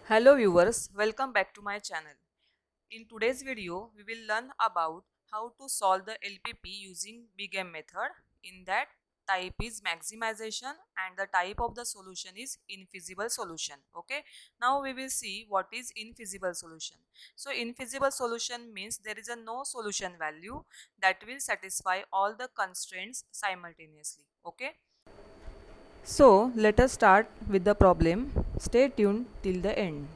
Hello viewers, welcome back to my channel. In today's video, we will learn about how to solve the LPP using Big M method. In that, type is maximization and the type of the solution is infeasible solution. Okay, now we will see what is infeasible solution. So infeasible solution means there is a no solution value that will satisfy all the constraints simultaneously. Okay, so let us start with the problem. Stay tuned till the end.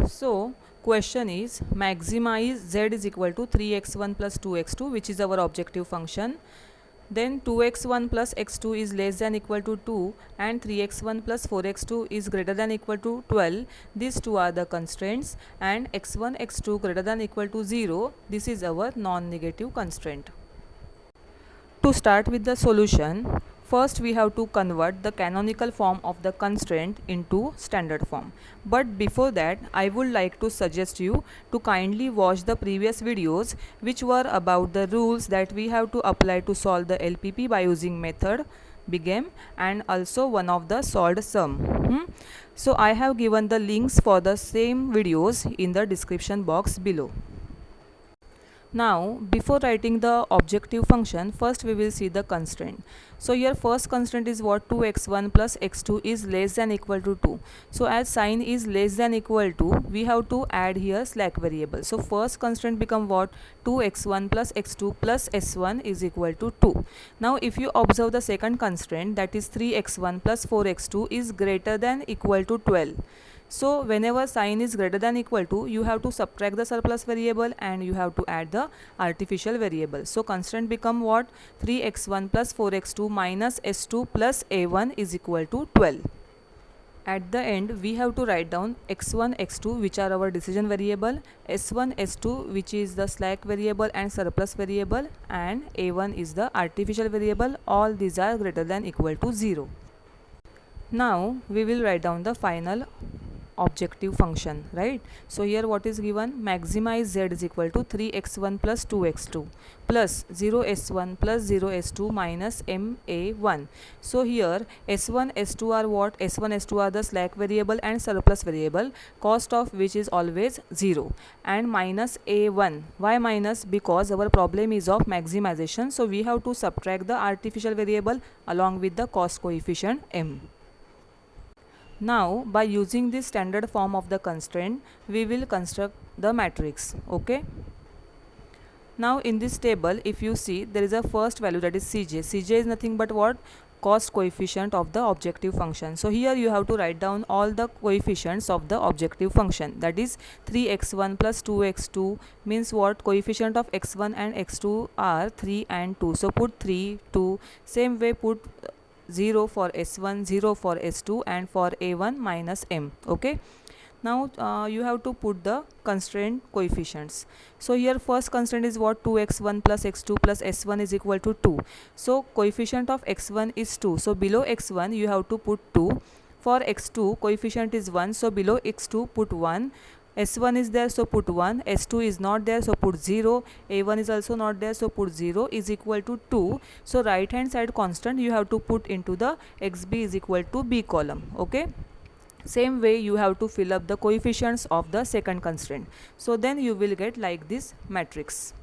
So question is maximize z is equal to 3x1 plus 2x2, which is our objective function. Then 2x1 plus x2 is less than equal to 2 and 3x1 plus 4x2 is greater than equal to 12. These two are the constraints, and x1 x2 greater than equal to 0. This is our non-negative constraint. To start with the solution, first we have to convert the canonical form of the constraint into standard form. But before that, I would like to suggest you to kindly watch the previous videos which were about the rules that we have to apply to solve the LPP by using method Big M, and also one of the solved sum. So I have given the links for the same videos in the description box below. Now, before writing the objective function, first we will see the constraint. So here first constraint is what? 2x1 plus x2 is less than equal to 2. So as sign is less than equal to, we have to add here slack variable. So first constraint become what? 2x1 plus x2 plus s1 is equal to 2. Now if you observe the second constraint, that is 3x1 plus 4x2 is greater than equal to 12. So whenever sign is greater than equal to, you have to subtract the surplus variable and you have to add the artificial variable. So constraint become what? 3x1 plus 4x2 minus s2 plus a1 is equal to 12. At the end, we have to write down x1, x2 which are our decision variable, s1, s2 which is the slack variable and surplus variable, and a1 is the artificial variable. All these are greater than equal to 0. Now we will write down the final objective function, right? So here what is given? Maximize z is equal to 3x1 plus 2x2 plus 0s1 plus 0s2 minus ma1. So here s1 s2 are what? S1 s2 are the slack variable and surplus variable, cost of which is always 0, and minus a1. Why minus? Because our problem is of maximization, so we have to subtract the artificial variable along with the cost coefficient m. Now by using this standard form of the constraint, we will construct the matrix. Okay, now in this table, if you see, there is a first value, that is Cj. Cj is nothing but what? Cost coefficient of the objective function. So here you have to write down all the coefficients of the objective function, that is 3x1 plus 2x2 means what? Coefficient of x1 and x2 are 3 and 2, so put 3, 2. Same way put 0 for s1, 0 for s2, and for a1 minus m. Okay, now you have to put the constraint coefficients. So here first constraint is what? 2x1 plus x2 plus s1 is equal to 2. So coefficient of x1 is 2, so below x1 you have to put 2. For x2 coefficient is 1, so below x2 put 1. S1 is there, so put 1. S2 is not there, so put 0. A1 is also not there, so put 0, is equal to 2. So right hand side constant you have to put into the xb is equal to b column. Okay, same way you have to fill up the coefficients of the second constraint. So then you will get like this matrix.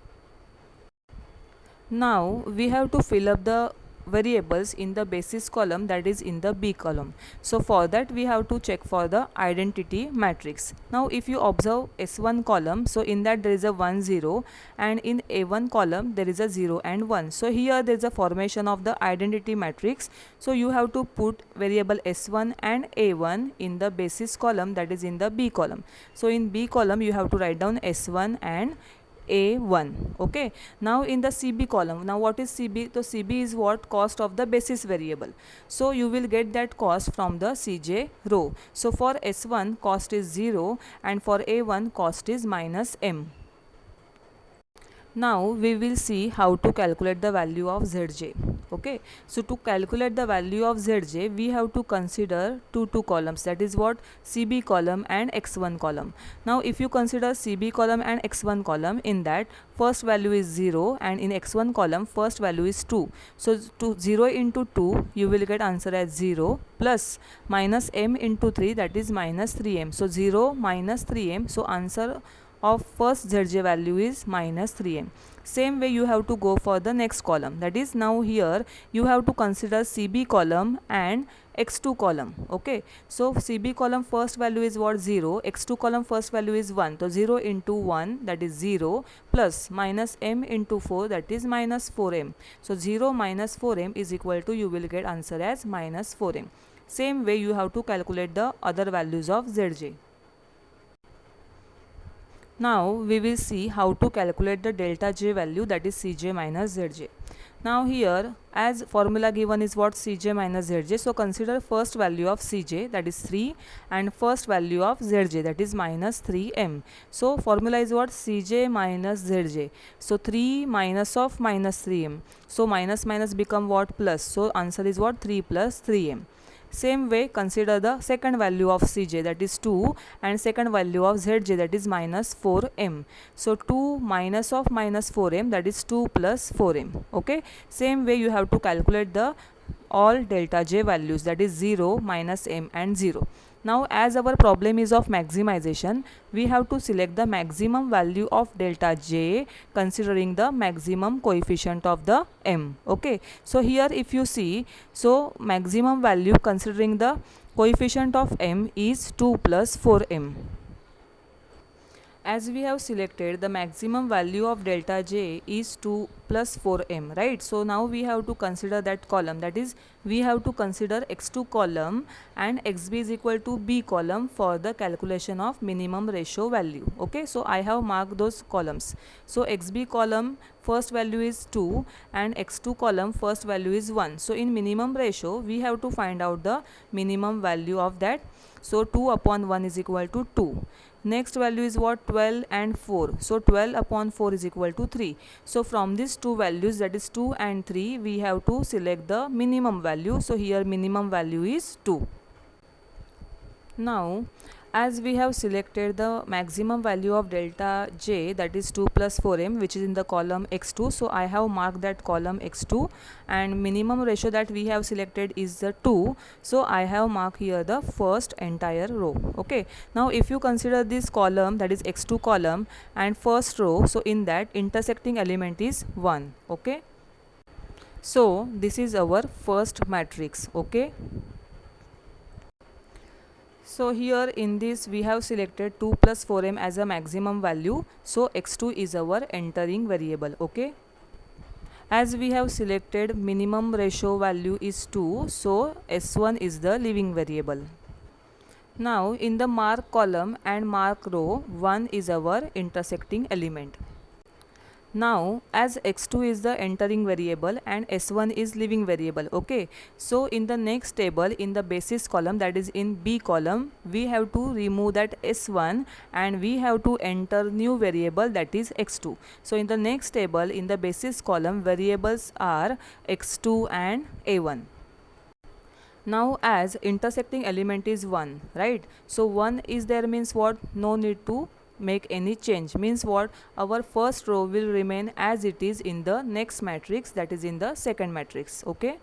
Now we have to fill up the variables in the basis column, that is in the B column. So for that we have to check for the identity matrix. Now if you observe S1 column, so in that there is a 1 0, and in A1 column there is a 0 and 1. So here there is a formation of the identity matrix. So you have to put variable S1 and A1 in the basis column, that is in the B column. So in B column you have to write down S1 and a1. Okay, now in the CB column, now what is CB? So CB is what? Cost of the basis variable. So you will get that cost from the CJ row. So for S1 cost is 0 and for A1 cost is minus m. Now we will see how to calculate the value of Zj. Okay, so to calculate the value of Zj, we have to consider two columns, that is what, CB column and X1 column. Now if you consider CB column and X1 column, in that first value is 0 and in X1 column first value is 2. So to 0 into 2 you will get answer as 0 plus minus m into 3, that is minus 3m. So 0 minus 3m, so answer of first Zj value is minus 3m. Same way you have to go for the next column, that is now here you have to consider CB column and X2 column. Okay, so CB column first value is what, 0, X2 column first value is 1, so 0 into 1, that is 0, plus minus m into 4, that is minus 4m. So 0 minus 4m is equal to, you will get answer as minus 4m. Same way you have to calculate the other values of Zj. Now we will see how to calculate the delta J value, that is Cj minus Zj. Now here as formula given is what, Cj minus Zj, so consider first value of Cj, that is 3, and first value of Zj, that is minus 3m. So formula is what, Cj minus Zj, so 3 minus of minus 3m, so minus minus become what, plus, so answer is what, 3 plus 3m. Same way consider the second value of Cj, that is 2, and second value of Zj, that is minus 4m. So 2 minus of minus 4m, that is 2 plus 4m. Okay, same way you have to calculate the all delta J values, that is 0, minus m and 0. Now as our problem is of maximization, we have to select the maximum value of delta J considering the maximum coefficient of the m. Okay, so here if you see, so maximum value considering the coefficient of m is 2 plus 4m. As we have selected, the maximum value of delta J is 2 plus 4m, right? So now we have to consider that column, that is we have to consider X2 column and XB is equal to B column for the calculation of minimum ratio value. Okay, so I have marked those columns. So XB column first value is 2 and X2 column first value is 1. So in minimum ratio we have to find out the minimum value of that. So 2 upon 1 is equal to 2. Next value is what, 12 and 4. So 12 upon 4 is equal to 3. So from these two values, that is 2 and 3, we have to select the minimum value. So here minimum value is 2. Now as we have selected the maximum value of delta J, that is 2 plus 4m, which is in the column X2, so I have marked that column X2, and minimum ratio that we have selected is the 2, so I have marked here the first entire row. Okay, now if you consider this column, that is X2 column and first row, so in that intersecting element is 1. Okay, so this is our first matrix. Okay, so here in this we have selected 2 plus 4m as a maximum value, so X2 is our entering variable. Okay, as we have selected minimum ratio value is 2, so S1 is the leaving variable. Now in the mark column and mark row, 1 is our intersecting element. Now as X2 is the entering variable and S1 is leaving variable. Okay, so in the next table, in the basis column, that is in B column, we have to remove that S1 and we have to enter new variable, that is X2. So in the next table, in the basis column, variables are X2 and A1. Now as intersecting element is 1, right? So 1 is there means what? No need to make any change, means what, our first row will remain as it is in the next matrix, that is in the second matrix. Okay,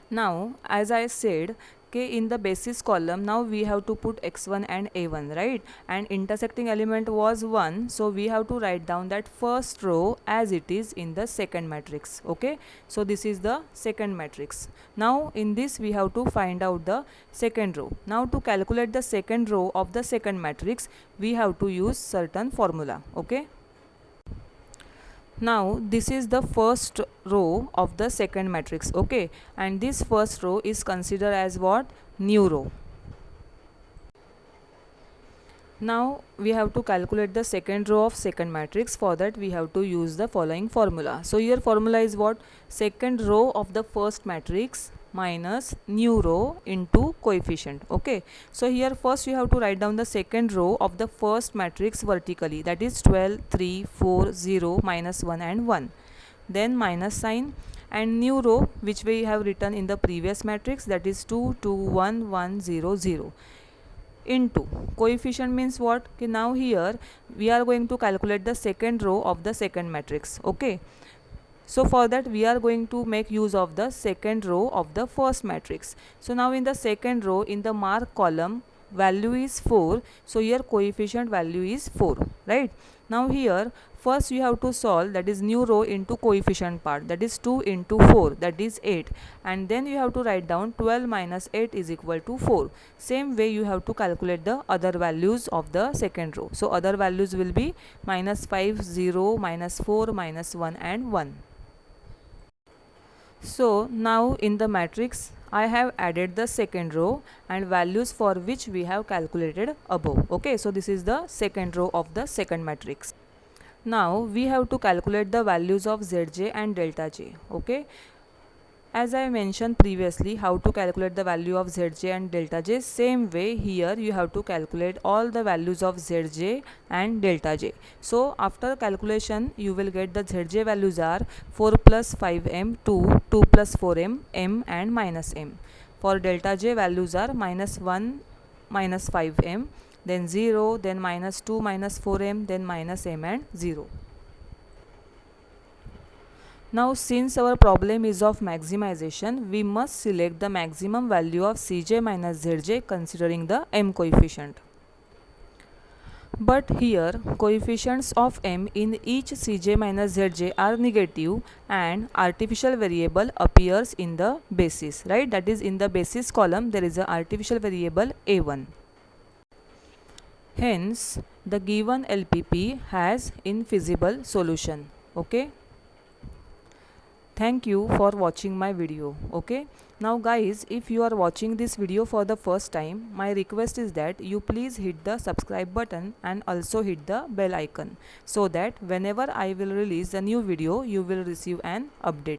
now as I said, okay, in the basis column now we have to put X1 and A1, right? And intersecting element was 1, so we have to write down that first row as it is in the second matrix. Okay, so this is the second matrix. Now in this we have to find out the second row. Now to calculate the second row of the second matrix, we have to use certain formula. Okay, now this is the first row of the second matrix. Okay, and this first row is considered as what? New row. Now we have to calculate the second row of second matrix. For that we have to use the following formula. So here formula is what? Second row of the first matrix minus new row into coefficient. Okay, so here first you have to write down the second row of the first matrix vertically, that is 12, 3, 4, 0, minus 1 and 1. then minus sign, and new row which we have written in the previous matrix, that is 2 2 1 1 0 0, into coefficient means what? Okay, now here we are going to calculate the second row of the second matrix. Okay, so for that we are going to make use of the second row of the first matrix. So now in the second row, in the mark column, value is 4, so here coefficient value is 4, right? Now here first you have to solve, that is new row into coefficient part, that is 2 into 4, that is 8, and then you have to write down 12 minus 8 is equal to 4. Same way you have to calculate the other values of the second row. So other values will be minus 5, 0, minus 4, minus 1 and 1. So now in the matrix I have added the second row and values for which we have calculated above. Okay, so this is the second row of the second matrix. Now we have to calculate the values of Zj and delta j. Okay, as I mentioned previously how to calculate the value of Zj and delta j, same way here you have to calculate all the values of Zj and delta j. So after calculation you will get the Zj values are 4 plus 5m, 2, 2 plus 4m, m and minus m. For delta j values are minus 1, minus 5m, then 0, then minus 2, minus 4m, then minus m and 0. Now since our problem is of maximization, we must select the maximum value of Cj minus Zj considering the m coefficient. But here coefficients of m in each Cj minus Zj are negative and artificial variable appears in the basis, right? That is, in the basis column there is an artificial variable a1. Hence the given LPP has infeasible solution. Okay, thank you for watching my video. Okay, now guys, if you are watching this video for the first time, my request is that you please hit the subscribe button and also hit the bell icon, so that whenever I will release a new video you will receive an update.